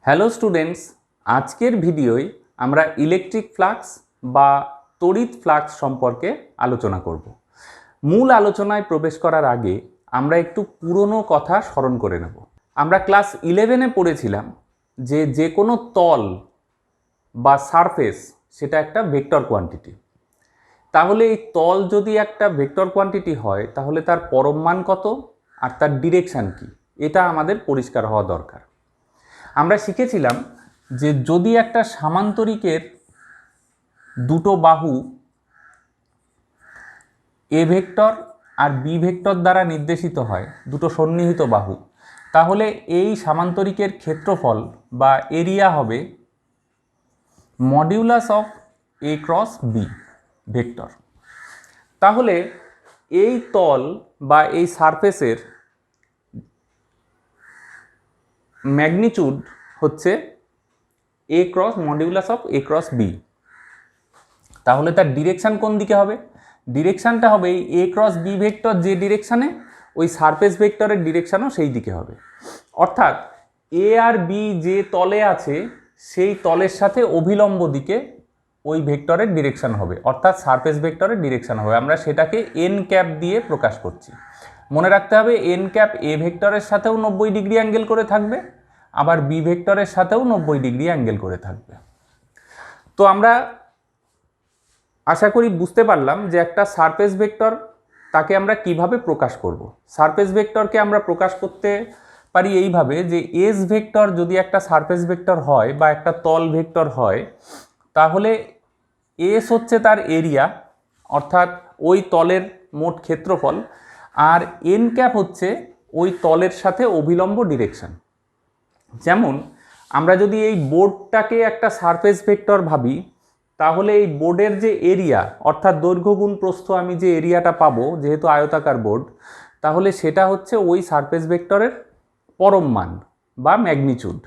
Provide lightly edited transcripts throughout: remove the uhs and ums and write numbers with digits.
Hello students, আজকের ভিডিওয় আমরা electric flux বা তড়িৎ ফ্লাক্স সম্পর্কে আলোচনা করব। মূল আলোচনায় প্রবেশ করার আগে আমরা একটু পুরনো কথা স্মরণ করে নেব। আমরা ক্লাস 11-এ পড়েছিলাম যে কোনো তল বা সারফেস সেটা একটা ভেক্টর কোয়ান্টিটি। তাহলে এই তল যদি একটা ভেক্টর কোয়ান্টিটি হয় তাহলে তার পরম মান কত আর তার ডিরেকশান কি, এটা আমাদের পরিষ্কার হওয়া দরকার। আমরা শিখেছিলাম যে যদি একটা সামান্তরিকের দুটো বাহু এ ভেক্টর আর বি ভেক্টর দ্বারা নির্দেশিত হয়, দুটো সন্নিহিত বাহু, তাহলে এই সামান্তরিকের ক্ষেত্রফল বা এরিয়া হবে modulus of A cross B vector. তাহলে এই তল বা এই সারফেসের ম্যাগনিটিউড হচ্ছে A cross modulus of A cross B. তাহলে তার ডিরেকশান কোন দিকে হবে? ডিরেকশানটা হবে এই এ ক্রস বি ভেক্টর যে ডিরেকশানে, ওই সারফেস ভেক্টরের ডিরেকশানও সেই দিকে হবে। অর্থাৎ এ আর বি যে তলে আছে সেই তলের সাথে অভিলম্ব দিকে ওই ভেক্টরের ডিরেকশান হবে, অর্থাৎ সারফেস ভেক্টরের ডিরেকশান হবে। আমরা সেটাকে এন ক্যাপ দিয়ে প্রকাশ করছি। মনে রাখতে হবে এন ক্যাপ এ ভেক্টরের সাথেও 90 ডিগ্রি অ্যাঙ্গেল করে থাকবে, আবার বি ভেক্টরের সাথেও 90 ডিগ্রি অ্যাঙ্গেল করে থাকবে। তো আমরা আশা করি বুঝতে পারলাম যে একটা সারফেস ভেক্টর তাকে আমরা কিভাবে প্রকাশ করব। সারফেস ভেক্টরকে আমরা প্রকাশ করতে পারি এইভাবে যে এস ভেক্টর যদি একটা সারফেস ভেক্টর হয় বা একটা তল ভেক্টর হয়, তাহলে এস হচ্ছে তার এরিয়া, অর্থাৎ ওই তলের মোট ক্ষেত্রফল, আর এন ক্যাপ হচ্ছে ওই তলের সাথে অভিলম্ব ডিরেকশন। যেমন আমরা যদি এই বোর্ডটাকে একটা সারফেস ভেক্টর ভাবি, তাহলে এই বোর্ডের যে এরিয়া অর্থাৎ দৈর্ঘ্য গুণ প্রস্থ আমি যে এরিয়াটা পাবো, যেহেতু আয়তাকার বোর্ড, তাহলে সেটা হচ্ছে ওই সারফেস ভেক্টরের পরম মান বা ম্যাগনিটিউড।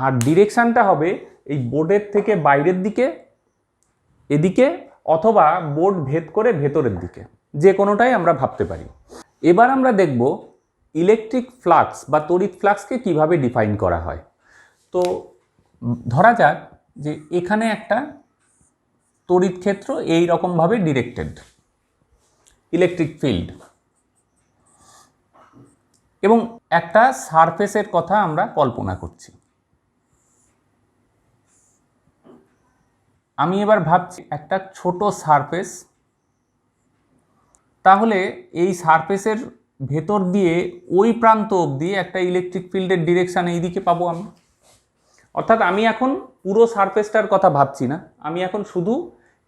আর ডিরেকশানটা হবে এই বোর্ডের থেকে বাইরের দিকে, এদিকে, অথবা বোর্ড ভেদ করে ভেতরের দিকে, যে কোনোটাই আমরা ভাবতে পারি। এবার আমরা দেখব ইলেকট্রিক ফ্লাক্স বা তড়িৎ ফ্লাক্সকে কিভাবে ডিফাইন করা হয়। তো ধরা যাক যে এখানে একটা তড়িৎ ক্ষেত্র এই রকমভাবে ডিরেক্টেড ইলেকট্রিক ফিল্ড, এবং একটা সারফেসের কথা আমরা কল্পনা করছি। আমি এবার ভাবছি একটা ছোট সারফেস, তাহলে এই সারফেসের ভেতর দিয়ে ওই প্রান্ত অবধি একটা ইলেকট্রিক ফিল্ডের ডিরেকশান এই দিকে পাবো আমি। অর্থাৎ আমি এখন পুরো সারফেসটার কথা ভাবছি না, আমি এখন শুধু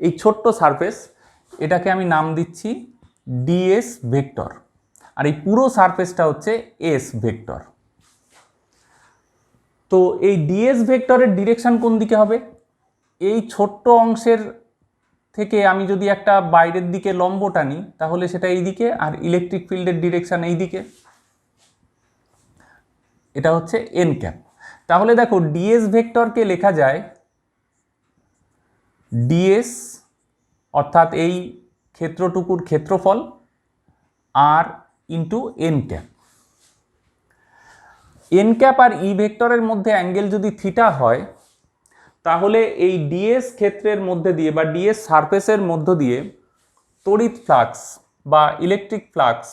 এই ছোট্ট সারফেস, এটাকে আমি নাম দিচ্ছি ডিএস ভেক্টর, আর এই পুরো সারফেসটা হচ্ছে এস ভেক্টর। তো এই ডিএস ভেক্টরের ডিরেকশান কোন দিকে হবে? এই ছোট্ট অংশের থেকে আমি যদি একটা বাইরের দিকে লম্ব টানি, তাহলে সেটা এই দিকে, আর ইলেকট্রিক ফিল্ডের ডিরেকশান এই দিকে, এটা হচ্ছে এন ক্যাপ। তাহলে দেখো ডিএস ভেক্টরকে লেখা যায় ডিএস অর্থাৎ এই ক্ষেত্রটুকুর ক্ষেত্রফল আর into N cap. N cap আর ই ভেক্টরের মধ্যে অ্যাঙ্গেল যদি থিটা হয়, তাহলে এই ডিএস ক্ষেত্রের মধ্যে দিয়ে বা ডিএস সারফেসের মধ্য দিয়ে তড়িৎ ফ্লাক্স বা ইলেকট্রিক ফ্লাক্স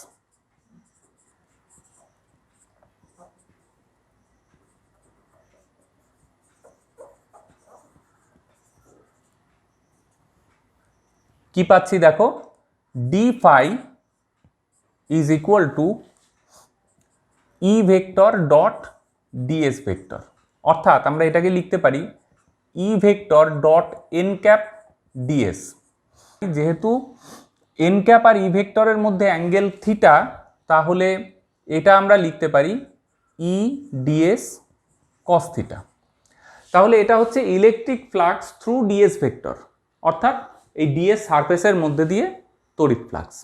কি পাচ্ছি দেখো, d phi is equal to E vector dot ds vector. অর্থাৎ আমরা এটাকে লিখতে পারি E vector dot n cap ds. যেহেতু এন ক্যাপ আর ই ভেক্টরের মধ্যে অ্যাঙ্গেল থিটা, তাহলে এটা আমরা লিখতে পারি ই ডিএস কস থিটা। তাহলে এটা হচ্ছে electric flux through ds vector, অর্থাৎ এই ডিএস সারফেসের মধ্যে দিয়ে তড়িৎ ফ্লাক্স।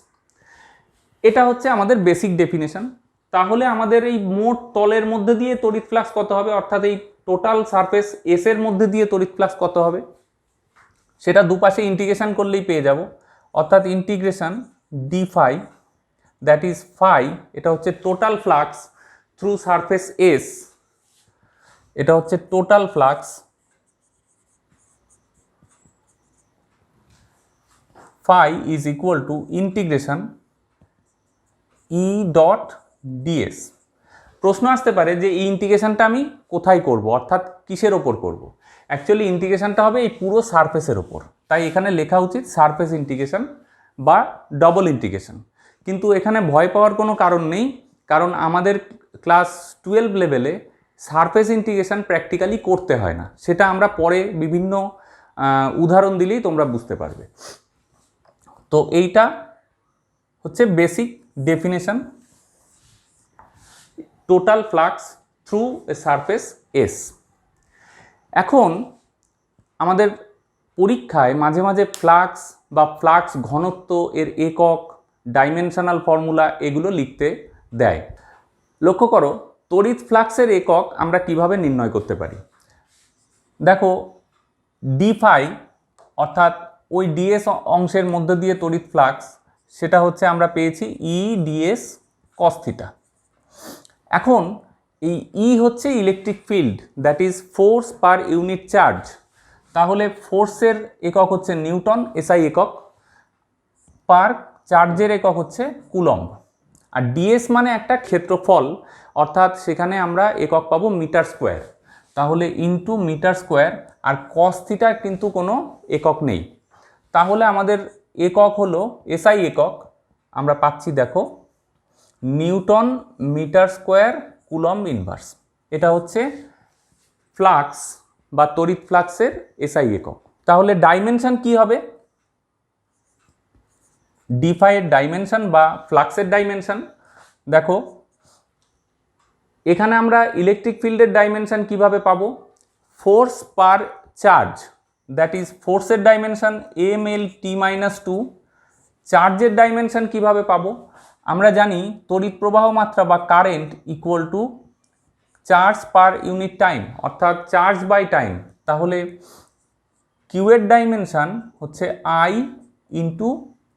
এটা হচ্ছে আমাদের বেসিক ডেফিনেশন। তাহলে আমাদের এই মোট তলের মধ্যে দিয়ে তড়িৎ ফ্লাক্স কত হবে, অর্থাৎ এই টোটাল সারফেস এস এর মধ্যে দিয়ে তড়িৎ ফ্লাক্স কত হবে, সেটা দুপাশে ইন্টিগ্রেশন করলেই পেয়ে যাব। অর্থাৎ integration d phi, that is phi, এটা হচ্ছে total flux through surface S, এটা হচ্ছে total flux phi is equal to integration E dot ds। প্রশ্ন আসতে পারে যে এই ইন্টিগ্রেশনটা আমি কোথায় করব, অর্থাৎ কিসের ওপর করব। অ্যাকচুয়ালি ইন্টিগ্রেশনটা হবে এই পুরো সারফেসের ওপর, তাই এখানে লেখা উচিত সারফেস ইন্টিগ্রেশন বা ডবল ইন্টিগ্রেশন। কিন্তু এখানে ভয় পাওয়ার কোনো কারণ নেই, কারণ আমাদের ক্লাস 12 লেভেলে সারফেস ইন্টিগ্রেশন প্র্যাকটিক্যালি করতে হয় না, সেটা আমরা পরে বিভিন্ন উদাহরণ দিলেই তোমরা বুঝতে পারবে। তো এইটা হচ্ছে basic definition, total flux through a surface S. এখন আমাদের পরীক্ষায় মাঝে মাঝে ফ্লাক্স বা ফ্লাক্স ঘনত্ব এর একক, ডাইমেনশনাল ফর্মুলা এগুলো লিখতে দেয়। লক্ষ্য করো তড়িৎ ফ্লাক্সের একক আমরা কিভাবে নির্ণয় করতে পারি। দেখো ডি ফাই অর্থাৎ ওই ডিএস অংশের মধ্যে দিয়ে তড়িৎ ফ্লাক্স, সেটা হচ্ছে আমরা পেয়েছি ই ডিএস কস থিটা। এখন এই ই হচ্ছে electric field, that is force per unit charge. তাহলে ফোর্সের একক হচ্ছে নিউটন, এসআই একক, পার চার্জের একক হচ্ছে কুলম্ব। আর ডিএস মানে একটা ক্ষেত্রফল, অর্থাৎ সেখানে আমরা একক পাবো মিটার স্কোয়ার। তাহলে ইনটু মিটার স্কোয়ার, আর কস থিটার কিন্তু কোনো একক নেই। তাহলে আমাদের একক হলো এসআই একক, আমরা পাচ্ছি দেখো newton metre square coulomb inverse. এটা হচ্ছে ফ্লাক্স বা তড়িৎ ফ্লাক্সের এসআই একক। তাহলে ডাইমেনশন কি হবে, ডিফাই এর ডাইমেনশন বা ফ্লাক্সের ডাইমেনশন। দেখো এখানে আমরা ইলেকট্রিক ফিল্ডের ডাইমেনশন কিভাবে পাবো, force per charge, that is ফোর্সের dimension M L T minus two. চার্জের ডাইমেনশন কিভাবে পাবো, আমরা জানি তড়িৎ প্রবাহ মাত্রা বা current equal to charge per unit time, অর্থাৎ চার্জ বাই টাইম। তাহলে কিউ এর ডাইমেনশন হচ্ছে আই ইন্টু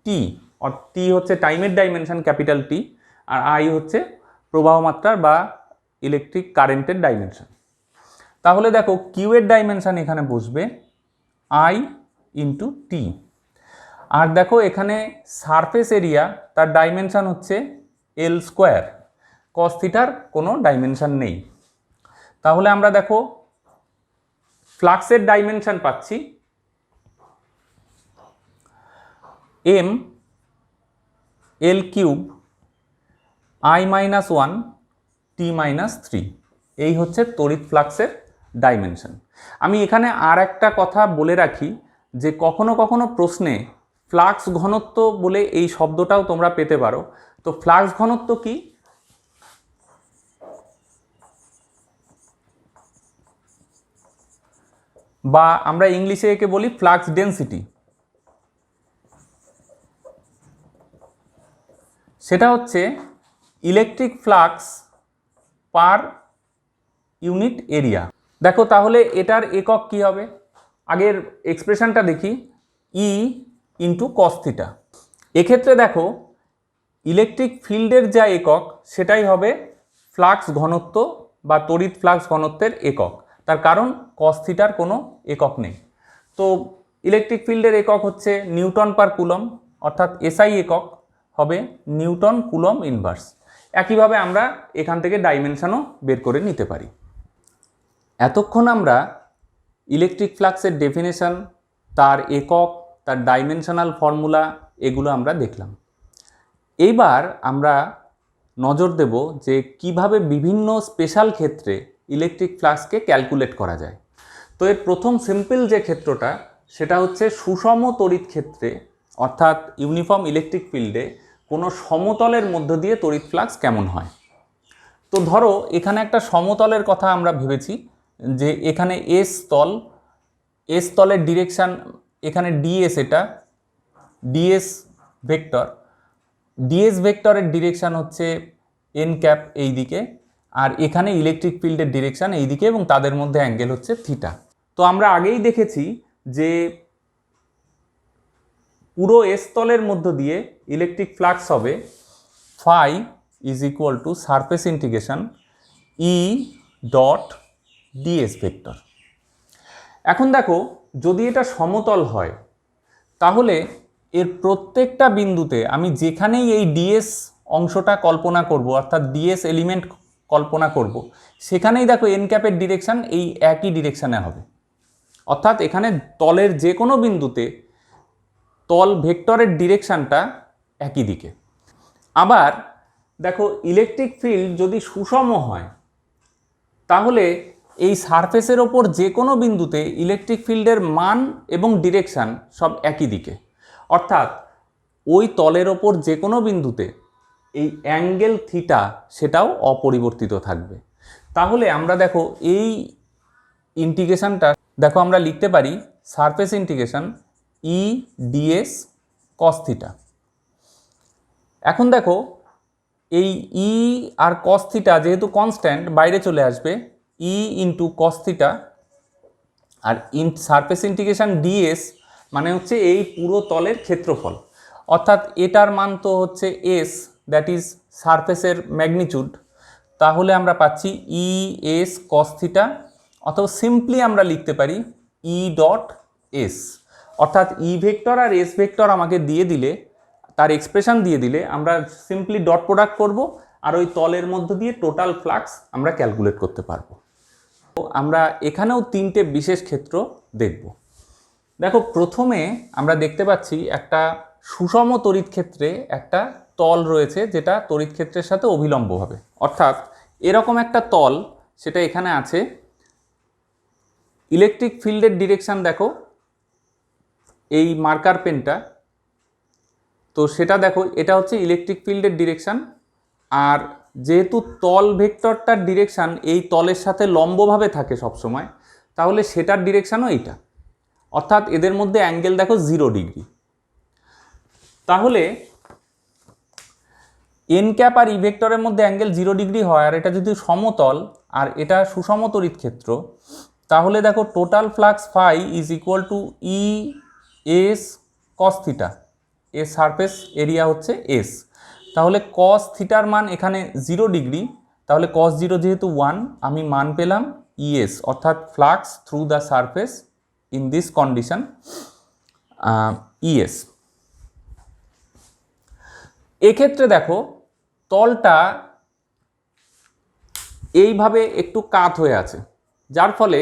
টি, আর টি হচ্ছে টাইমের ডাইমেনশন ক্যাপিটাল টি, আর আই হচ্ছে প্রবাহ মাত্রার বা ইলেকট্রিক কারেন্টের ডাইমেনশন। তাহলে দেখো কিউ এর ডাইমেনশন এখানে বসবে আই ইন্টু টি। আর দেখো এখানে সারফেস এরিয়া, তার ডাইমেনশন হচ্ছে এল স্কোয়ার, কস থিটার কোনো ডাইমেনশন নেই। তাহলে আমরা দেখো ফ্লাক্সের ডাইমেনশন পাচ্ছি M L cube I minus one T minus three. এই হচ্ছে তড়িৎ ফ্লাক্সের ডাইমেনশন। আমি এখানে আর একটা কথা বলে রাখি যে কখনো কখনো প্রশ্নে ফ্লাক্স ঘনত্ব বলে এই শব্দটাও তোমরা পেতে পারো। তো ফ্লাক্স ঘনত্ব কি, বা আমরা ইংলিশে একে বলি ফ্লাক্স ডেন্সিটি। সেটা হচ্ছে electric flux per unit area. দেখো তাহলে এটার একক কি হবে, আগের এক্সপ্রেশনটা দেখি, ই ইন্টু কস থিটা। এক্ষেত্রে দেখো ইলেকট্রিক ফিল্ডের যা একক সেটাই হবে ফ্লাক্স ঘনত্ব বা তড়িৎ ফ্লাক্স ঘনত্বের একক, তার কারণ কস থিটার কোনো একক নেই। তো ইলেকট্রিক ফিল্ডের একক হচ্ছে নিউটন পার কুলম, অর্থাৎ এসআই একক হবে নিউটন কুলম ইনভার্স। একইভাবে আমরা এখান থেকে ডাইমেনশনও বের করে নিতে পারি। এতক্ষণ আমরা ইলেকট্রিক ফ্লাক্সের ডেফিনেশন, তার একক, তার ডাইমেনশনাল ফর্মুলা এগুলো আমরা দেখলাম। এইবার আমরা নজর দেব যে কিভাবে বিভিন্ন স্পেশাল ক্ষেত্রে ইলেকট্রিক ফ্লাক্সকে ক্যালকুলেট করা যায়। তো এর প্রথম সিম্পল যে ক্ষেত্রটা সেটা হচ্ছে সুষম তড়িৎ ক্ষেত্রে, অর্থাৎ ইউনিফর্ম ইলেকট্রিক ফিল্ডে কোনো সমতলের মধ্য দিয়ে তড়িৎ ফ্লাক্স কেমন হয়। তো ধরো এখানে একটা সমতলের কথা আমরা ভেবেছি, যে এখানে এস তল, এস তলের ডিরেকশান এখানে ডিএস, এটা ডিএস ভেক্টর, ডিএস ভেক্টরের ডিরেকশান হচ্ছে এন ক্যাপ এই দিকে, আর এখানে ইলেকট্রিক ফিল্ডের ডিরেকশান এই দিকে, এবং তাদের মধ্যে অ্যাঙ্গেল হচ্ছে থিটা। তো আমরা আগেই দেখেছি যে পুরো এস তলের মধ্য দিয়ে ইলেকট্রিক ফ্লাক্স হবে phi is equal to surface integration E dot ds vector. এখন দেখো যদি এটা সমতল হয় তাহলে এর প্রত্যেকটা বিন্দুতে আমি যেখানেই এই ডিএস অংশটা কল্পনা করব, অর্থাৎ ডিএস এলিমেন্ট কল্পনা করব, সেখানেই দেখো এন ক্যাপের ডিরেকশান এই একই ডিরেকশানে হবে। অর্থাৎ এখানে তলের যে কোনো বিন্দুতে তল ভেক্টরের ডিরেকশানটা একই দিকে। আবার দেখো ইলেকট্রিক ফিল্ড যদি সুষম হয় তাহলে এই সারফেসের ওপর যে কোনো বিন্দুতে ইলেকট্রিক ফিল্ডের মান এবং ডিরেকশান সব একই দিকে। অর্থাৎ ওই তলের ওপর যে কোনো বিন্দুতে এই অ্যাঙ্গেল থিটা সেটাও অপরিবর্তিত থাকবে। তাহলে আমরা দেখো এই ইন্টিগ্রেশনটা দেখো আমরা লিখতে পারি সারফেস ইন্টিগ্রেশন ই ডিএস কস থিটা। এখন দেখো এই ই আর কস থিটা যেহেতু কনস্ট্যান্ট বাইরে চলে আসবে, ই ইন্টু কস থিটা, আর সারফেস ইন্টিগ্রেশন ডিএস মানে হচ্ছে এই পুরো তলের ক্ষেত্রফল। অর্থাৎ এটার মান তো হচ্ছে এস, দ্যাট ইজ সারফেসের ম্যাগনিটিউড। তাহলে আমরা পাচ্ছি ই এস কস থিটা, অথবা সিম্পলি আমরা লিখতে পারি ই ডট এস। অর্থাৎ ই ভেক্টর আর এস ভেক্টর আমাকে দিয়ে দিলে, তার এক্সপ্রেশন দিয়ে দিলে আমরা সিম্পলি ডট প্রোডাক্ট করব আর ওই তলের মধ্য দিয়ে টোটাল ফ্লাক্স আমরা ক্যালকুলেট করতে পারবো। আমরা এখানেও তিনটে বিশেষ ক্ষেত্র দেখব। দেখো প্রথমে আমরা দেখতে পাচ্ছি একটা সুষম তড়িৎ ক্ষেত্রে একটা তল রয়েছে যেটা তড়িৎ ক্ষেত্রের সাথে অভিলম্বভাবে, অর্থাৎ এরকম একটা তল সেটা এখানে আছে। ইলেকট্রিক ফিল্ডের ডিরেকশান দেখো এই মার্কার পেনটা, তো সেটা দেখো এটা হচ্ছে ইলেকট্রিক ফিল্ডের ডিরেকশান। আর যেহেতু তল ভেক্টরটার ডিরেকশান এই তলের সাথে লম্বভাবে থাকে সবসময়, তাহলে সেটার ডিরেকশানও এইটা, অর্থাৎ এদের মধ্যে অ্যাঙ্গেল দেখো 0 ডিগ্রি। তাহলে এন ক্যাপ আর ই ভেক্টরের মধ্যে অ্যাঙ্গেল 0 ডিগ্রি হয়, আর এটা যদি সমতল আর এটা সুষম তড়িৎ ক্ষেত্র, তাহলে দেখো total flux phi is equal to E S cos theta. এর সারফেস এরিয়া হচ্ছে এস। তাহলে কস থিটার মান এখানে 0 ডিগ্রি, তাহলে কস 0 যেহেতু 1, আমি মান পেলাম ইএস, অর্থাৎ flux through the surface in this condition ES. এক্ষেত্রে দেখো তলটা এইভাবে একটু কাত হয়ে আছে, যার ফলে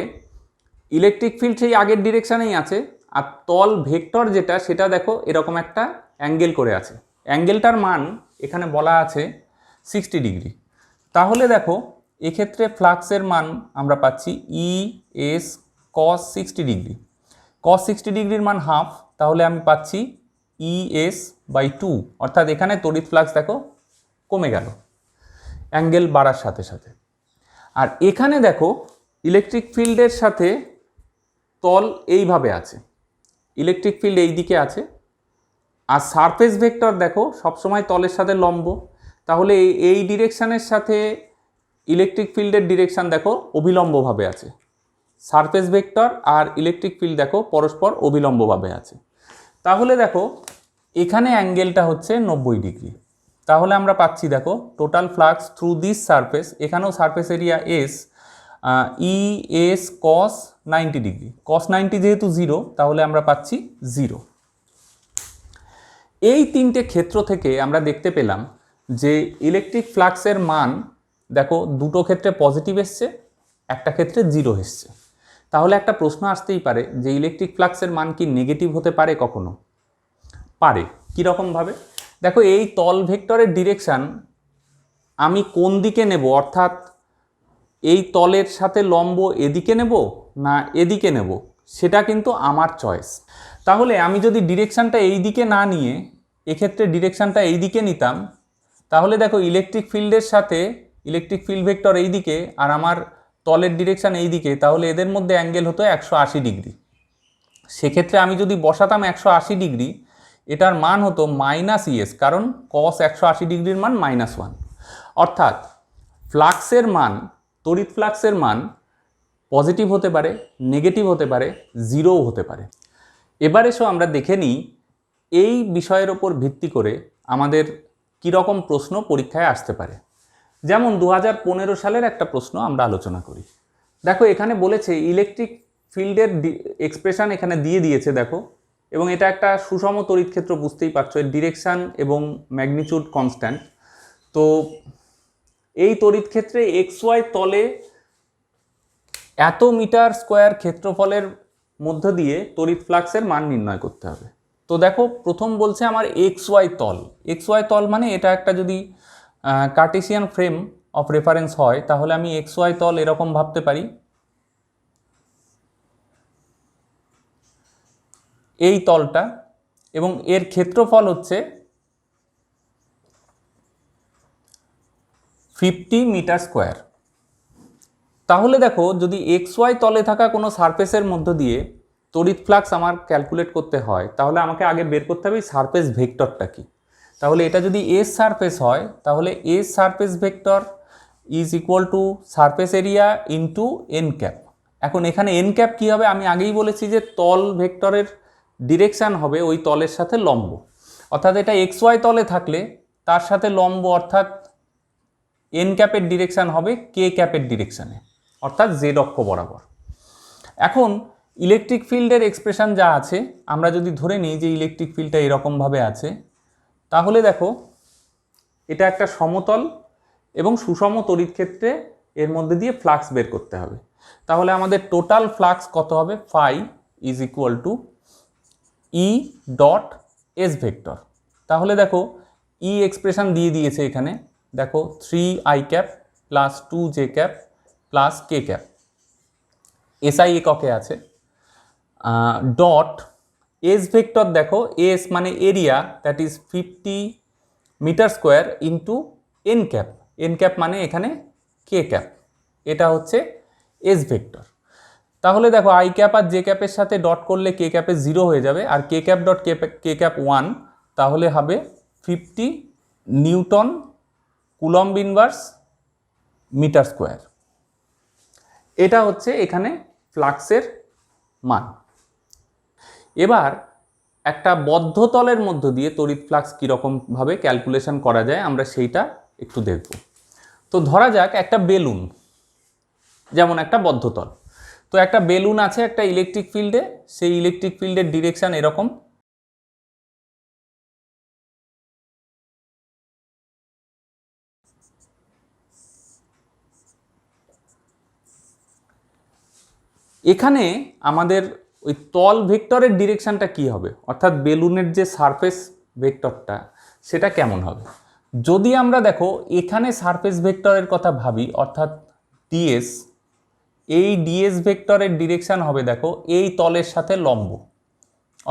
ইলেকট্রিক ফিল্ড সেই আগের ডিরেকশানেই আছে, আর তল ভেক্টর যেটা সেটা দেখো এরকম একটা অ্যাঙ্গেল করে আছে। অ্যাঙ্গেলটার মান এখানে বলা আছে 60 ডিগ্রি। তাহলে দেখো এক্ষেত্রে ফ্লাক্সের মান আমরা পাচ্ছি ই এস কস 60 ডিগ্রি। কস 60 ডিগ্রির মান হাফ, তাহলে আমি পাচ্ছি ই এস বাই 2, অর্থাৎ এখানে তড়িৎ ফ্লাক্স দেখো কমে গেল অ্যাঙ্গেল বাড়ার সাথে সাথে। আর এখানে দেখো ইলেকট্রিক ফিল্ডের সাথে তল এইভাবে আছে, ইলেকট্রিক ফিল্ড এই দিকে আছে, আর সারফেস ভেক্টর দেখো সবসময় তলের সাথে লম্ব, তাহলে এই ডিরেকশানের সাথে ইলেকট্রিক ফিল্ডের ডিরেকশান দেখো অভিলম্বভাবে আছে। সারফেস ভেক্টর আর ইলেকট্রিক ফিল্ড দেখো পরস্পর অভিলম্বভাবে আছে। তাহলে দেখো এখানে অ্যাঙ্গেলটা হচ্ছে 90 ডিগ্রি। তাহলে আমরা পাচ্ছি দেখো total flux through this surface, এখানেও surface area S, E S cos 90 degree. Cos 90 যেহেতু 0, তাহলে আমরা পাচ্ছি 0। এই তিনটে ক্ষেত্র থেকে আমরা দেখতে পেলাম যে ইলেকট্রিক ফ্লাক্সের মান দেখো দুটো ক্ষেত্রে পজিটিভ এসছে, একটা ক্ষেত্রে 0 এসছে। তাহলে একটা প্রশ্ন আসতেই পারে যে ইলেকট্রিক ফ্লাক্সের মান কি নেগেটিভ হতে পারে কখনো? পারে। কীরকমভাবে? দেখো এই তল ভেক্টরের ডিরেকশান আমি কোন দিকে নেব, অর্থাৎ এই তলের সাথে লম্ব এদিকে নেব না এদিকে নেব, সেটা কিন্তু আমার চয়েস। তাহলে আমি যদি ডিরেকশানটা এই দিকে না নিয়ে এক্ষেত্রে ডিরেকশানটা এই দিকে নিতাম, তাহলে দেখো ইলেকট্রিক ফিল্ডের সাথে ইলেকট্রিক ফিল্ড ভেক্টর এই দিকে আর আমার তলের ডিরেকশান এই দিকে, তাহলে এদের মধ্যে অ্যাঙ্গেল হতো 180 ডিগ্রি। সেক্ষেত্রে আমি যদি বসাতাম 180 ডিগ্রি, এটার মান হতো মাইনাস ইএস, কারণ কস 180 ডিগ্রির মান -1। অর্থাৎ ফ্লাক্সের মান, তড়িৎ ফ্লাক্সের মান পজিটিভ হতে পারে, নেগেটিভ হতে পারে, 0ও হতে পারে। এবার এসো আমরা দেখে নিই এই বিষয়ের ওপর ভিত্তি করে আমাদের কীরকম প্রশ্ন পরীক্ষায় আসতে পারে। যেমন 2015 সালের একটা প্রশ্ন আমরা আলোচনা করি। দেখো এখানে বলেছে ইলেকট্রিক ফিল্ডের এক্সপ্রেশন এখানে দিয়ে দিয়েছে দেখো, এবং এটা একটা সুষম তড়িৎ ক্ষেত্র, বুঝতেই পারছো এর ডিরেকশান এবং ম্যাগনিটিউড কনস্ট্যান্ট। তো এই তড়িৎ ক্ষেত্রে এক্স ওয়াই তলে এত মিটার স্কোয়ার ক্ষেত্রফলের মধ্য দিয়ে তড়িৎ ফ্লাক্সের মান নির্ণয় করতে হবে। তো দেখো প্রথম বলছে আমার এক্স ওয়াই তল। এক্স ওয়াই তল মানে এটা একটা যদি কার্টেসিয়ান ফ্রেম অফ রেফারেন্স হয় তাহলে আমি এক্স ওয়াই তল এরকম ভাবতে পারি, এই তলটা, এবং এর ক্ষেত্রফল হচ্ছে 50 মিটার স্কোয়ার। তাহলে দেখো যদি এক্স ওয়াই তলে থাকা কোনো সারফেসের মধ্য দিয়ে তড়িৎ ফ্লাক্স আমার ক্যালকুলেট করতে হয় তাহলে আমাকে আগে বের করতে হবে সারফেস ভেক্টরটা কি। তাহলে এটা যদি এস সারফেস হয় তাহলে S surface vector is equal to surface area into N cap. এখন এখানে এন ক্যাপ কী হবে, আমি আগেই বলেছি যে তল ভেক্টরের ডিরেকশান হবে ওই তলের সাথে লম্ব, অর্থাৎ এটা এক্স ওয়াই তলে থাকলে তার সাথে লম্ব, অর্থাৎ এন ক্যাপের ডিরেকশান হবে কে ক্যাপের ডিরেকশানে, অর্থাৎ জেড অক্ষ বরাবর। এখন ইলেকট্রিক ফিল্ডের এক্সপ্রেশন যা আছে, আমরা যদি ধরে নিই যে ইলেকট্রিক ফিল্ডটা এরকমভাবে আছে, তাহলে দেখো এটা একটা সমতল এবং সুষম তড়িৎ ক্ষেত্রে এর মধ্যে দিয়ে ফ্লাক্স বের করতে হবে। তাহলে আমাদের টোটাল ফ্লাক্স কত হবে, phi is equal to E dot S vector. তাহলে দেখো ই এক্সপ্রেশন দিয়ে দিয়েছে এখানে, দেখো 3i cap plus 2j cap plus k cap, SI এককে আছে, ডট এস ভেক্টর দেখো এস মানে area, that is 50 metre square into N cap, N cap মানে এখানে কে ক্যাপ, এটা হচ্ছে এস ভেক্টর। তাহলে দেখো আই ক্যাপ আর জে ক্যাপের সাথে ডট করলে কে ক্যাপে 0 হয়ে যাবে, আর k cap dot k cap 1, তাহলে হবে 50 newton coulomb inverse metre square. এটা হচ্ছে এখানে ফ্লাক্সের মান। এবার একটা বদ্ধ তলের মধ্য দিয়ে তড়িৎ ফ্লাক্স কীরকমভাবে ক্যালকুলেশন করা যায় আমরা সেইটা একটু দেখব। তো ধরা যাক একটা বেলুন, যেমন একটা বদ্ধ তল, তো একটা বেলুন আছে একটা ইলেকট্রিক ফিল্ডে, সেই ইলেকট্রিক ফিল্ডের ডিরেকশন এরকম, এখানে আমাদের ওই তল ভেক্টরের ডিরেকশনটা কি হবে, অর্থাৎ বেলুনের যে সারফেস ভেক্টরটা সেটা কেমন হবে। যদি আমরা দেখো এখানে সারফেস ভেক্টরের কথা ভাবি, অর্থাৎ ডিএস, এই ডিএস ভেক্টরের ডিরেকশন হবে দেখো এই তলের সাথে লম্ব,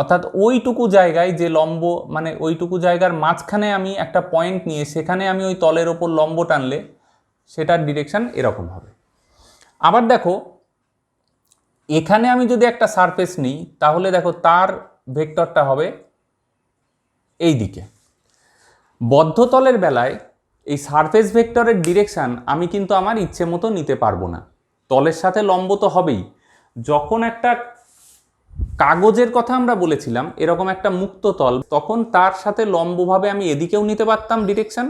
অর্থাৎ ওইটুকু জায়গায় যে লম্ব, মানে ওইটুকু জায়গার মাঝখানে আমি একটা পয়েন্ট নিয়ে সেখানে আমি ওই তলের ওপর লম্ব টানলে সেটার ডিরেকশন এরকম হবে। আবার দেখো এখানে আমি যদি একটা সারফেস নিই তাহলে দেখো তার ভেক্টরটা হবে এই দিকে। বদ্ধতলের বেলায় এই সারফেস ভেক্টরের ডিরেকশান আমি কিন্তু আমার ইচ্ছে মতো নিতে পারবো না, তলের সাথে লম্ব তো হবেই। যখন একটা কাগজের কথা আমরা বলেছিলাম এরকম একটা মুক্ত তল, তখন তার সাথে লম্বভাবে আমি এদিকেও নিতে পারতাম ডিরেকশান,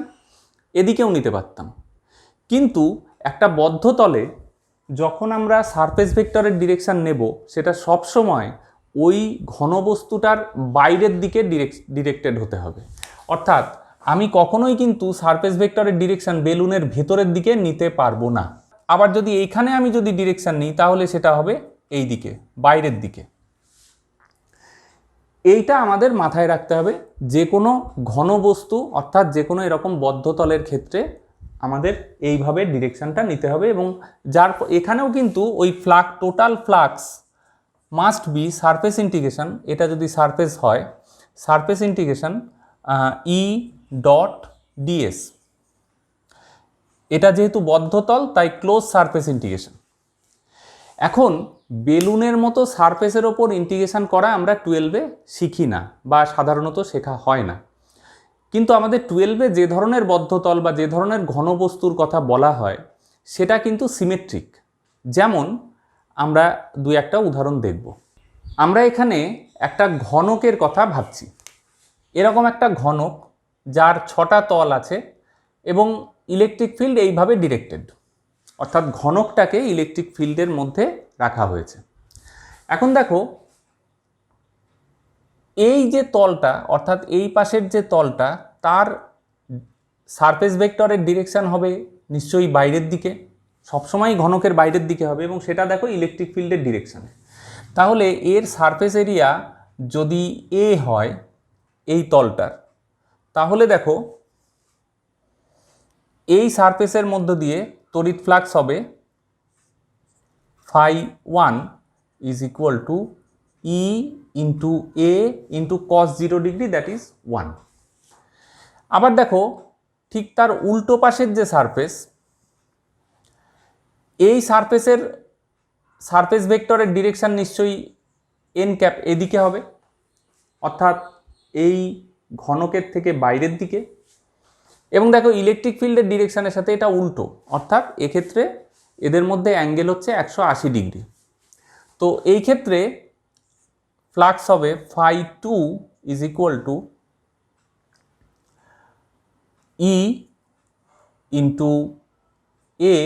এদিকেও নিতে পারতাম, কিন্তু একটা বদ্ধ তলে যখন আমরা সারফেস ভেক্টরের ডিরেকশান নেব সেটা সবসময় ওই ঘনবস্তুটার বাইরের দিকে ডিরেক্টেড হতে হবে, অর্থাৎ আমি কখনোই কিন্তু সারফেস ভেক্টরের ডিরেকশান বেলুনের ভেতরের দিকে নিতে পারবো না। আবার যদি এইখানে আমি যদি ডিরেকশান নিই তাহলে সেটা হবে এই দিকে, বাইরের দিকে। এইটা আমাদের মাথায় রাখতে হবে যে কোনো ঘনবস্তু, অর্থাৎ যে কোনো এরকম বদ্ধতলের ক্ষেত্রে আমাদের এইভাবে ডিরেকশানটা নিতে হবে, এবং যার এখানেও কিন্তু ওই total flux must be surface integration, এটা যদি সারফেস হয় surface integration E dot ds, এটা যেহেতু বদ্ধতল তাই ক্লোজ সারফেস ইন্টিগ্রেশন। এখন বেলুনের মতো সারফেসের ওপর ইন্টিগ্রেশন করা আমরা 12-এ শিখি না বা সাধারণত শেখা হয় না, কিন্তু আমাদের 12-এ যে ধরনের বদ্ধতল বা যে ধরনের ঘনবস্তুর কথা বলা হয় সেটা কিন্তু সিমেট্রিক। যেমন আমরা একটা উদাহরণ দেখব। আমরা এখানে একটা ঘনকের কথা ভাবছি, এরকম একটা ঘনক যার 6টা তল আছে এবং ইলেকট্রিক ফিল্ড এইভাবে ডিরেক্টেড, অর্থাৎ ঘনকটাকে ইলেকট্রিক ফিল্ডের মধ্যে রাখা হয়েছে। এখন দেখো এই যে তলটা অর্থাৎ এই পাশের যে তলটা তার সারফেস ভেক্টরের ডিরেকশন হবে নিশ্চয়ই বাইরের দিকে, সবসময় ঘনকের বাইরের দিকে হবে এবং সেটা দেখো ইলেকট্রিক ফিল্ডের ডিরেকশানে। তাহলে এর সারফেস এরিয়া যদি এ হয় এই তলটার, তাহলে দেখো এই সারফেসের মধ্য দিয়ে তড়িৎ ফ্লাক্স হবে φ1 is equal to E into A into cos 0 degree, that is 1। আবার দেখো ঠিক তার উল্টো পাশের যে সারফেস, এই সারফেসের সারফেস ভেক্টরের ডিরেকশন নিশ্চয়ই এন ক্যাপ এদিকে হবে, অর্থাৎ এই ঘনকের থেকে বাইরের দিকে। এবং দেখো ইলেকট্রিক ফিল্ডের ডিরেকশনের সাথে এটা উল্টো, অর্থাৎ এক্ষেত্রে এদের মধ্যে অ্যাঙ্গেল হচ্ছে 180 ডিগ্রি। তো এই ক্ষেত্রে ফ্লাক্স হবে φ2 is equal to E into A.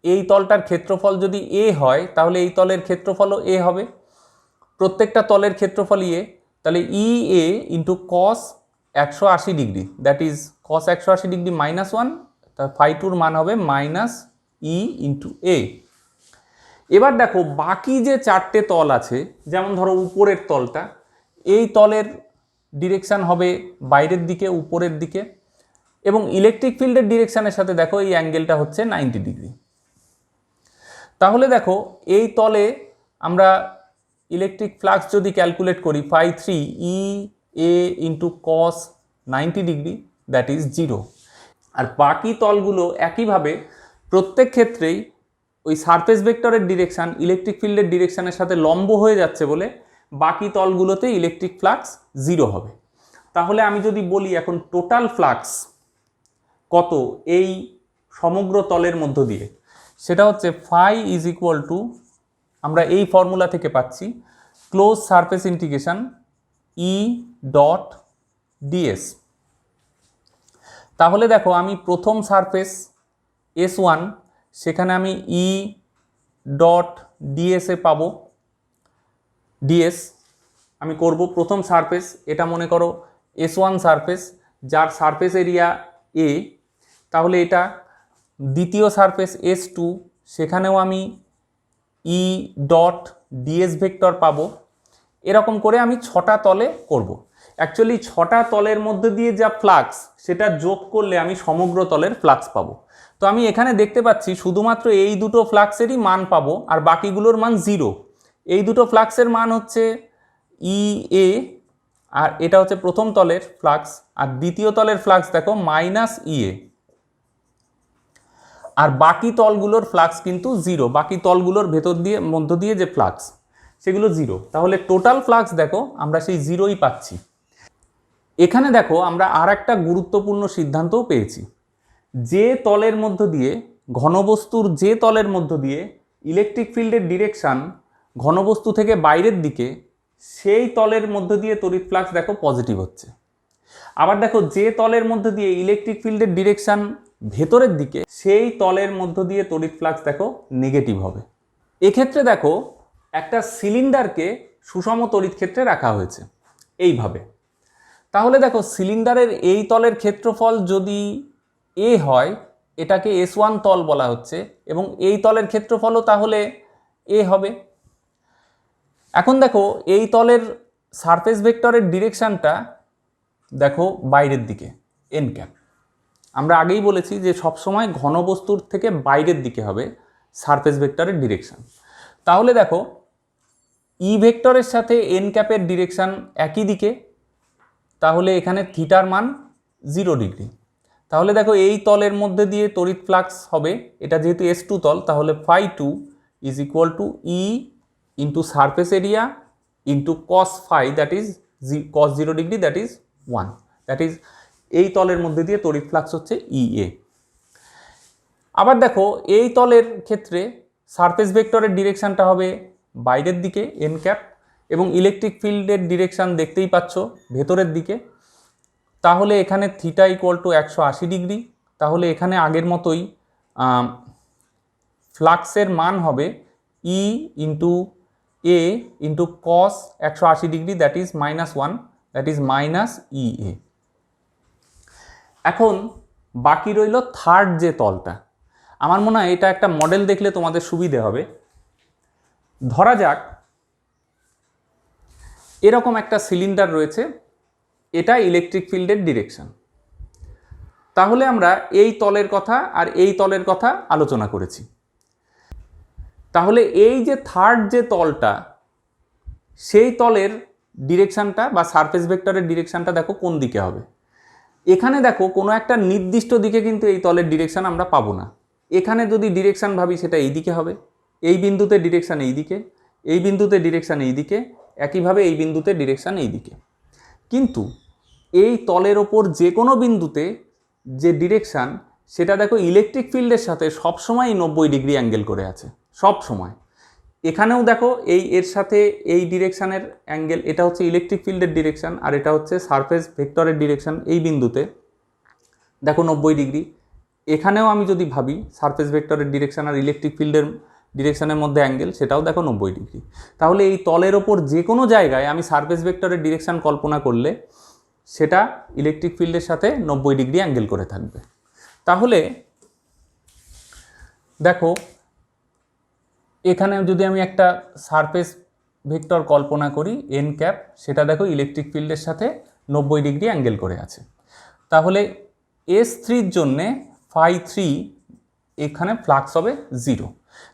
এই তলটার ক্ষেত্রফল যদি এ হয় তাহলে এই তলের ক্ষেত্রফলও এ হবে, প্রত্যেকটা তলের ক্ষেত্রফল এ, তাহলে E A into cos 180 degree, that is cos 180 degree -1, তা φ2 মান হবে মাইনাস ই ইন্টু এ। এবার দেখো বাকি যে চারটে তল আছে, যেমন ধরো উপরের তলটা, এই তলের ডিরেকশান হবে বাইরের দিকে উপরের দিকে, এবং ইলেকট্রিক ফিল্ডের ডিরেকশানের সাথে দেখো এই অ্যাঙ্গেলটা হচ্ছে 90 ডিগ্রি। তাহলে দেখো এই তলে আমরা ইলেকট্রিক ফ্লাক্স যদি ক্যালকুলেট করি φ3 E A into cos 90 degree, that is 0। আর বাকি তলগুলো একইভাবে প্রত্যেক ক্ষেত্রেই ওই সারফেস ভেক্টরের ডিরেকশান ইলেকট্রিক ফিল্ডের ডিরেকশানের সাথে লম্ব হয়ে যাচ্ছে বলে বাকি তলগুলোতে ইলেকট্রিক ফ্লাক্স 0 হবে। তাহলে আমি যদি বলি এখন টোটাল ফ্লাক্স কত এই সমগ্র তলের মধ্য দিয়ে, সেটা হচ্ছে ফাই ইজ ইকুয়াল টু, আমরা এই ফর্মুলা থেকে পাচ্ছি close surface integration E dot DS. তাহলে দেখো আমি প্রথম সারফেস S1 সেখানে আমি ই ডট ডিএসে পাবো, ডিএস আমি করব প্রথম সারফেস, এটা মনে করো S1 সারফেস যার সারফেস এরিয়া এ, তাহলে এটা দ্বিতীয় সারফেস S2 সেখানেও আমি ই ডট ডিএস ভেক্টর পাবো। এরকম করে আমি 6টা তলে করব। অ্যাকচুয়ালি 6টা তলের মধ্যে দিয়ে যা ফ্লাক্স সেটা যোগ করলে আমি সমগ্র তলের ফ্লাক্স পাবো। তো আমি এখানে দেখতে পাচ্ছি শুধুমাত্র এই দুটো ফ্লাক্সেরই মান পাবো আর বাকিগুলোর মান 0। এই দুটো ফ্লাক্সের মান হচ্ছে ই এ, আর এটা হচ্ছে প্রথম তলের ফ্লাক্স, আর দ্বিতীয় তলের ফ্লাক্স দেখো মাইনাস ই এ, আর বাকি তলগুলোর ফ্লাক্স কিন্তু 0। বাকি তলগুলোর ভেতর দিয়ে মধ্য দিয়ে যে ফ্লাক্স সেগুলো 0। তাহলে টোটাল ফ্লাক্স দেখো আমরা সেই 0ই পাচ্ছি। এখানে দেখো আমরা আর একটা গুরুত্বপূর্ণ সিদ্ধান্তও পেয়েছি, যে তলের মধ্য দিয়ে ঘনবস্তুর যে তলের মধ্য দিয়ে ইলেকট্রিক ফিল্ডের ডিরেকশান ঘনবস্তু থেকে বাইরের দিকে, সেই তলের মধ্য দিয়ে তড়িৎ ফ্লাক্স দেখো পজিটিভ হচ্ছে। আবার দেখো যে তলের মধ্য দিয়ে ইলেকট্রিক ফিল্ডের ডিরেকশান ভেতরের দিকে, সেই তলের মধ্য দিয়ে তড়িৎ ফ্লাক্স দেখো নেগেটিভ হবে। এক্ষেত্রে দেখো একটা সিলিন্ডারকে সুষম তড়িৎ ক্ষেত্রে রাখা হয়েছে এইভাবে। তাহলে দেখো সিলিন্ডারের এই তলের ক্ষেত্রফল যদি এ হয়, এটাকে S1 তল বলা হচ্ছে, এবং এই তলের ক্ষেত্রফলও তাহলে এ হবে। এখন দেখো এই তলের সারফেস ভেক্টরের ডিরেকশানটা দেখো বাইরের দিকে এন ক্যাপ। আমরা আগেই বলেছি যে সবসময় ঘনবস্তুর থেকে বাইরের দিকে হবে সারফেস ভেক্টরের ডিরেকশান। তাহলে দেখো ই ভেক্টরের সাথে এন ক্যাপের ডিরেকশান একই দিকে, তাহলে এখানে থিটার মান 0 ডিগ্রি। তাহলে দেখো এই তলের মধ্যে দিয়ে তড়িৎ ফ্লাক্স হবে, এটা যেহেতু S2 তল, তাহলে φ2 is equal to E into surface area into cos phi, that is cos 0 degree, that is 1। That is এই তলের মধ্যে দিয়ে তড়িৎ ফ্লাক্স হচ্ছে ই এ। আবার দেখো এই তলের ক্ষেত্রে সারফেস ভেক্টরের ডিরেকশানটা হবে বাইরের দিকে এন ক্যাপ, এবং ইলেকট্রিক ফিল্ডের ডিরেকশান দেখতেই পাচ্ছ ভেতরের দিকে। তাহলে এখানে থিটা ইকুয়াল টু 180 ডিগ্রি। তাহলে এখানে আগের মতোই ফ্লাক্সের মান হবে E into A into cos 180 degree, that is -1, that is minus E A. এখন বাকি রইল থার্ড যে তলটা। আমার মনে হয় এটা একটা মডেল দেখলে তোমাদের সুবিধে হবে। ধরা যাক এরকম একটা সিলিন্ডার রয়েছে, এটা ইলেকট্রিক ফিল্ডের ডিরেকশন। তাহলে আমরা এই তলের কথা আর এই তলের কথা আলোচনা করেছি। তাহলে এই যে থার্ড যে তলটা, সেই তলের ডিরেকশনটা বা সারফেস ভেক্টরের ডিরেকশনটা দেখো কোন দিকে হবে। এখানে দেখো কোনো একটা নির্দিষ্ট দিকে কিন্তু এই তলের ডিরেকশন আমরা পাবো না। এখানে যদি ডিরেকশন ভাবি সেটা এই দিকে হবে, এই বিন্দুতে ডিরেকশন এই দিকে, এই বিন্দুতে ডিরেকশন এই দিকে, একইভাবে এই বিন্দুতে ডিরেকশন এই দিকে। কিন্তু এই তলের ওপর যে কোনো বিন্দুতে যে ডিরেকশন, সেটা দেখো ইলেকট্রিক ফিল্ডের সাথে সবসময় 90 ডিগ্রি অ্যাঙ্গেল করে আছে, সব সময়। এখানেও দেখো এর সাথে এই ডিরেকশানের অ্যাঙ্গেল, এটা হচ্ছে ইলেকট্রিক ফিল্ডের ডিরেকশান আর এটা হচ্ছে সারফেস ভেক্টরের ডিরেকশান। এই বিন্দুতে দেখো 90 ডিগ্রি। এখানেও আমি যদি ভাবি সারফেস ভেক্টরের ডিরেকশান আর ইলেকট্রিক ফিল্ডের ডিরেকশানের মধ্যে অ্যাঙ্গেল, সেটাও দেখো 90 ডিগ্রি। তাহলে এই তলের ওপর যে কোনো জায়গায় আমি সারফেস ভেক্টরের ডিরেকশান কল্পনা করলে সেটা ইলেকট্রিক ফিল্ডের সাথে 90 ডিগ্রি অ্যাঙ্গেল করে থাকবে। তাহলে দেখো এখানে যদি আমি একটা সারফেস ভেক্টর কল্পনা করি এন ক্যাপ, সেটা দেখো ইলেকট্রিক ফিল্ডের সাথে 90 ডিগ্রি অ্যাঙ্গেল করে আছে। তাহলে S3-র জন্যে φ3 এখানে ফ্লাক্স হবে 0।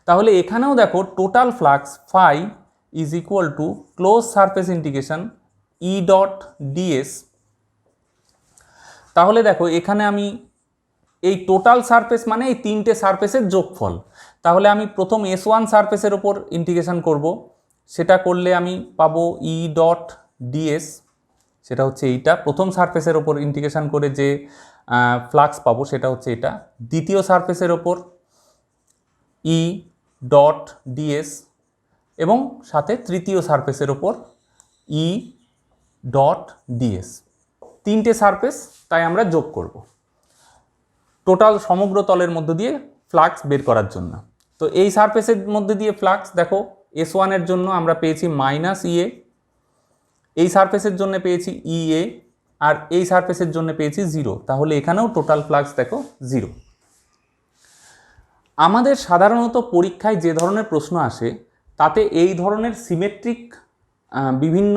তাহলে এখানেও দেখো total flux φ is equal to close surface integration E dot DS. তাহলে দেখো এখানে আমি এই টোটাল সারফেস মানে এই তিনটে সারফেসের যোগফল। তাহলে আমি প্রথম S1 সারফেসের ওপর ইন্টিগ্রেশন করব, সেটা করলে আমি পাবো ই ডট ডিএস, সেটা হচ্ছে এইটা। প্রথম সারফেসের ওপর ইন্টিগ্রেশন করে যে ফ্লাক্স পাবো সেটা হচ্ছে এটা। দ্বিতীয় সারফেসের ওপর ই ডট ডিএস এবং সাথে তৃতীয় সারফেসের ওপর ই ডট ডিএস। তিনটে সারফেস তাই আমরা যোগ করব টোটাল সমগ্র তলের মধ্য দিয়ে ফ্লাক্স বের করার জন্য। তো এই সারফেসের মধ্যে দিয়ে ফ্লাক্স দেখো S1 এর জন্য আমরা পেয়েছি -ইএ, এই সারফেসের জন্য পেয়েছি ইএ, আর এই সারফেসের জন্য পেয়েছি 0। তাহলে এখানেও টোটাল ফ্লাক্স দেখো 0। আমাদের সাধারণত পরীক্ষায় যে ধরনের প্রশ্ন আসে তাতে এই ধরনের সিমেট্রিক বিভিন্ন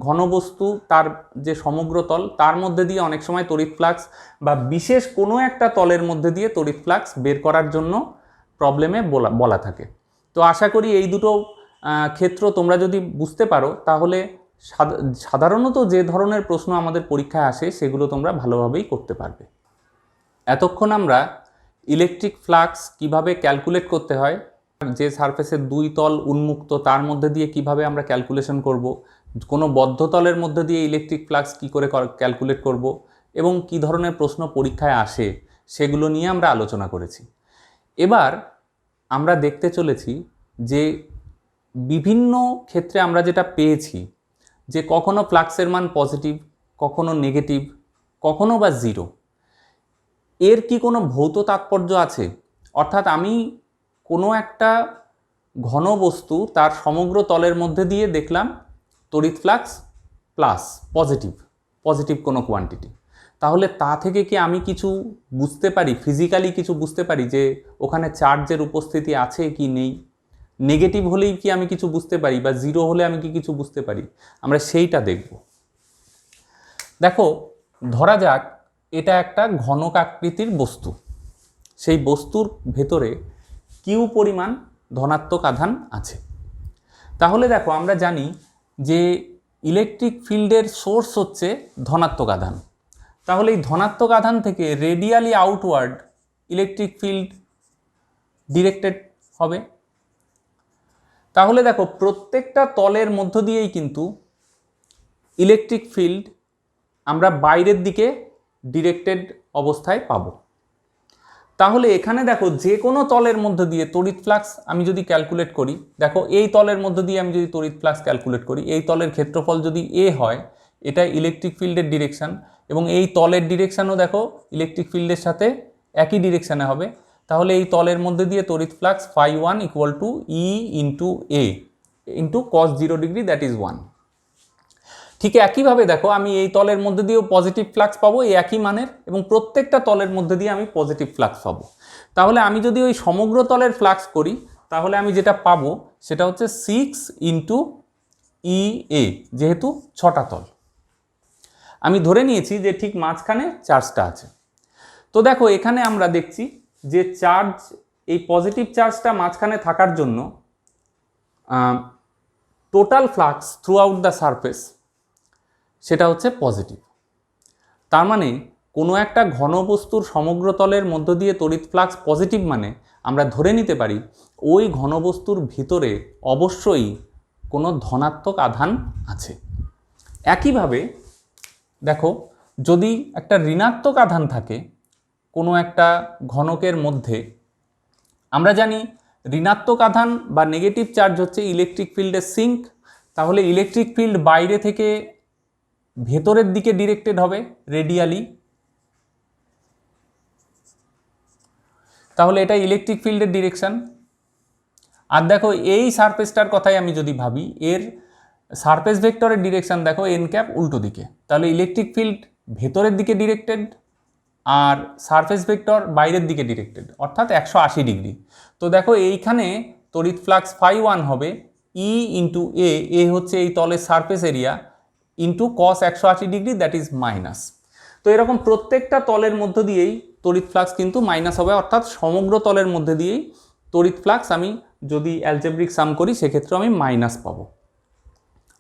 ঘনবস্তু, তার যে সমগ্র তল, তার মধ্যে দিয়ে অনেক সময় তড়িৎ ফ্লাক্স বা বিশেষ কোনো একটা তলের মধ্যে দিয়ে তড়িৎ ফ্লাক্স বের করার জন্য প্রবলেমে বলা থাকে। তো আশা করি এই দুটো ক্ষেত্র তোমরা যদি বুঝতে পারো তাহলে সাধারণত যে ধরনের প্রশ্ন আমাদের পরীক্ষায় আসে সেগুলো তোমরা ভালোভাবেই করতে পারবে। এতক্ষণ আমরা ইলেকট্রিক ফ্লাক্স কিভাবে ক্যালকুলেট করতে হয়, যে সারফেসের দুই তল উন্মুক্ত তার মধ্যে দিয়ে কিভাবে আমরা ক্যালকুলেশন করব, কোনো বদ্ধ তলের মধ্যে দিয়ে ইলেকট্রিক ফ্লাক্স কি করে ক্যালকুলেট করব এবং কি ধরনের প্রশ্ন পরীক্ষায় আসে সেগুলো নিয়ে আমরা আলোচনা করেছি। এবার আমরা দেখতে চলেছি যে বিভিন্ন ক্ষেত্রে আমরা যেটা পেয়েছি যে কখনো ফ্লাক্সের মান পজিটিভ, কখনো নেগেটিভ, কখনো বা 0, এর কি কোনো ভৌত তাৎপর্য আছে? অর্থাৎ আমি কোনো একটা ঘন বস্তু তার সমগ্র তলের মধ্যে দিয়ে দেখলাম তড়িৎ ফ্লাক্স প্লাস পজিটিভ কোনো কোয়ান্টিটি, তাহলে তা থেকে কি আমি কিছু বুঝতে পারি, ফিজিক্যালি কিছু বুঝতে পারি যে ওখানে চার্জের উপস্থিতি আছে কি নেই? নেগেটিভ হলেই কি আমি কিছু বুঝতে পারি বা 0 হলে আমি কি কিছু বুঝতে পারি? আমরা সেইটা দেখব। দেখো ধরা যাক এটা একটা ঘনক আকৃতির বস্তু, সেই বস্তুর ভেতরে কিউ পরিমাণ ধনাত্মক আধান আছে। তাহলে দেখো আমরা জানি যে ইলেকট্রিক ফিল্ডের সোর্স হচ্ছে ধনাত্মক আধান। তাহলে এই ধনাত্মক আধান থেকে radially outward electric field directed হবে। তাহলে দেখো প্রত্যেকটা তলের মধ্য দিয়েই কিন্তু ইলেকট্রিক ফিল্ড আমরা বাইরের দিকে ডিরেক্টেড অবস্থায় পাবো। তাহলে এখানে দেখো যে কোনো তলের মধ্যে দিয়ে তড়িৎ ফ্লাক্স আমি যদি ক্যালকুলেট করি, দেখো এই তলের মধ্যে দিয়ে আমি যদি তড়িৎ ফ্লাক্স ক্যালকুলেট করি, এই তলের ক্ষেত্রফল যদি এ হয়, এটা ইলেকট্রিক ফিল্ডের ডিরেকশন এবং এই তলের ডিরেকশানও দেখো ইলেকট্রিক ফিল্ডের সাথে একই ডিরেকশানে হবে। তাহলে এই তলের মধ্যে দিয়ে তড়িৎ flux φ1 equal to E into A into cos 0 degree, that is 1। ঠিক একইভাবে দেখো আমি এই তলের মধ্যে দিয়েও পজিটিভ ফ্লাক্স পাবো এই একই মানের, এবং প্রত্যেকটা তলের মধ্যে দিয়ে আমি পজিটিভ ফ্লাক্স পাবো। তাহলে আমি যদি ওই সমগ্র তলের ফ্লাক্স করি তাহলে আমি যেটা পাবো সেটা হচ্ছে 6 ইন্টু ই এ, যেহেতু 6টা তল। আমি ধরে নিয়েছি যে ঠিক মাঝখানে চার্জটা আছে। তো দেখো এখানে আমরা দেখছি যে চার্জ, এই পজিটিভ চার্জটা মাঝখানে থাকার জন্য total flux through out the surface সেটা হচ্ছে পজিটিভ। তার মানে কোনো একটা ঘনবস্তুর সমগ্র তলের মধ্য দিয়ে তড়িৎ ফ্লাক্স পজিটিভ মানে আমরা ধরে নিতে পারি ওই ঘনবস্তুর ভিতরে অবশ্যই কোনো ধনাত্মক আধান আছে। একইভাবে দেখো যদি একটা ঋণাত্মক আধান থাকে কোনো একটা ঘনকের মধ্যে, আমরা জানি ঋণাত্মক আধান বা নেগেটিভ চার্জ হচ্ছে ইলেকট্রিক ফিল্ডের সিঙ্ক। তাহলে ইলেকট্রিক ফিল্ড বাইরে থেকে ভেতরের দিকে ডিরেক্টেড হবে রেডিয়ালি, তাহলে এটা ইলেকট্রিক ফিল্ডের ডিরেকশন। আর দেখো এই সারফেসটার কথাই আমি যদি ভাবি, এর সারফেস ভেক্টরের ডিরেকশন দেখো এন ক্যাপ উল্টো দিকে, তাহলে ইলেকট্রিক ফিল্ড ভেতরের দিকে ডিরেক্টেড আর সারফেস ভেক্টর বাইরের দিকে ডিরেক্টেড, অর্থাৎ 180 ডিগ্রি। তো দেখো এইখানে তড়িৎ ফ্লাক্স φ1 হবে ই ইন্টু এ হচ্ছে এই তলের surface area, into cos 180 degree, that is minus. তো এরকম প্রত্যেকটা তলের মধ্য দিয়েই তড়িৎ ফ্লাক্স কিন্তু মাইনাস হবে, অর্থাৎ সমগ্র তলের মধ্যে দিয়েই তড়িৎ ফ্লাক্স আমি যদি অ্যালজেব্রিক সাম করি সেক্ষেত্রে আমি মাইনাস পাবো।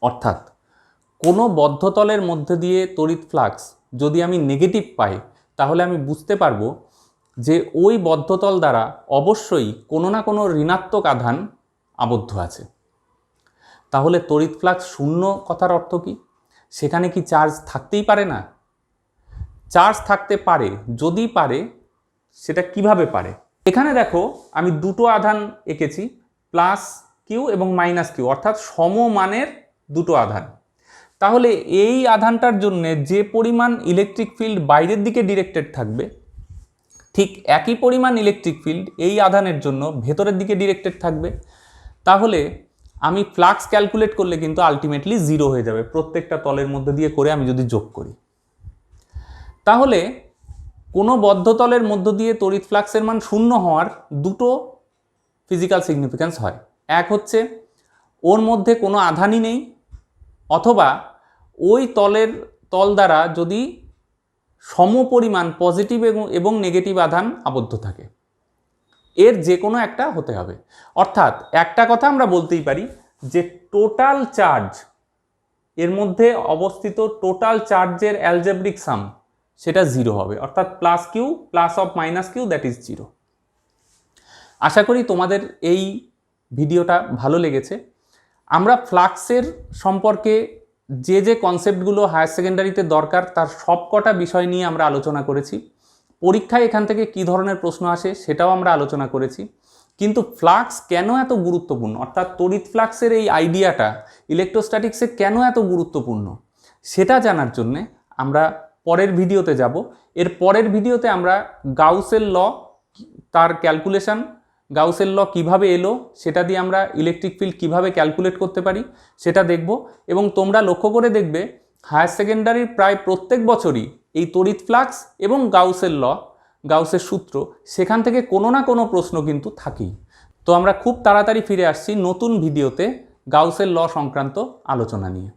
অর্থাৎ কোনো বদ্ধতলের মধ্যে দিয়ে তড়িৎ ফ্লাক্স যদি আমি নেগেটিভ পাই তাহলে আমি বুঝতে পারবো যে ওই বদ্ধতল দ্বারা অবশ্যই কোনো না কোনো ঋণাত্মক আধান আবদ্ধ আছে। তাহলে তড়িৎ ফ্লাক্স শূন্য কথার অর্থ কি? সেখানে কি চার্জ থাকতেই পারে না? চার্জ থাকতে পারে, যদি পারে সেটা কিভাবে পারে? এখানে দেখো আমি দুটো আধান এঁকেছি, প্লাস কিউ এবং মাইনাস কিউ, অর্থাৎ সমমানের দুটো আধান। তাহলে এই আধানটার জন্য যে পরিমাণ ইলেকট্রিক ফিল্ড বাইরের দিকে ডিরেক্টেড থাকবে, ঠিক একই পরিমাণ ইলেকট্রিক ফিল্ড এই আধানের জন্য ভেতরের দিকে ডিরেক্টেড থাকবে। তাহলে আমি ফ্লাক্স ক্যালকুলেট করলে কিন্তু আলটিমেটলি 0 হয়ে যাবে প্রত্যেকটা তলের মধ্যে দিয়ে করে আমি যদি যোগ করি। তাহলে কোনো বদ্ধতলের মধ্য দিয়ে তড়িৎ ফ্লাক্সের মান শূন্য হওয়ার দুটো ফিজিক্যাল সিগনিফিক্যান্স হয়। এক হচ্ছে ওর মধ্যে কোনো আধানই নেই, অথবা ওই তল দ্বারা যদি সমপরিমাণ পজিটিভ এবং নেগেটিভ আধান আবদ্ধ থাকে, এর যে কোনো একটা হতে হবে। অর্থাৎ একটা কথা আমরা বলতেই পারি যে টোটাল চার্জ, এর মধ্যে অবস্থিত টোটাল চার্জের অ্যালজেব্রিক সাম সেটা 0 হবে, অর্থাৎ plus Q plus of minus Q, that is 0। আশা করি তোমাদের এই ভিডিওটা ভালো লেগেছে। আমরা ফ্লাক্সের সম্পর্কে যে কনসেপ্টগুলো হায়ার সেকেন্ডারিতে দরকার তার সবকটা বিষয় নিয়ে আমরা আলোচনা করেছি। পরীক্ষায় এখান থেকে কী ধরনের প্রশ্ন আসে সেটাও আমরা আলোচনা করেছি। কিন্তু ফ্লাক্স কেন এত গুরুত্বপূর্ণ, অর্থাৎ তড়িৎ ফ্লাক্সের এই আইডিয়াটা ইলেকট্রোস্ট্যাটিক্সে কেন এত গুরুত্বপূর্ণ, সেটা জানার জন্যে আমরা পরের ভিডিওতে যাব। এর পরের ভিডিওতে আমরা গাউসের ল, তার ক্যালকুলেশন, গাউসের ল কিভাবে এলো, সেটা দিয়ে আমরা ইলেকট্রিক ফিল্ড কিভাবে ক্যালকুলেট করতে পারি সেটা দেখব। এবং তোমরা লক্ষ্য করে দেখবে হায়ার সেকেন্ডারির প্রায় প্রত্যেক বছরই এই তড়িৎ ফ্লাক্স এবং গাউসের ল, গাউসের সূত্র, সেখান থেকে কোনো না কোনো প্রশ্ন কিন্তু থাকেই। তো আমরা খুব তাড়াতাড়ি ফিরে আসছি নতুন ভিডিওতে গাউসের ল সংক্রান্ত আলোচনা নিয়ে।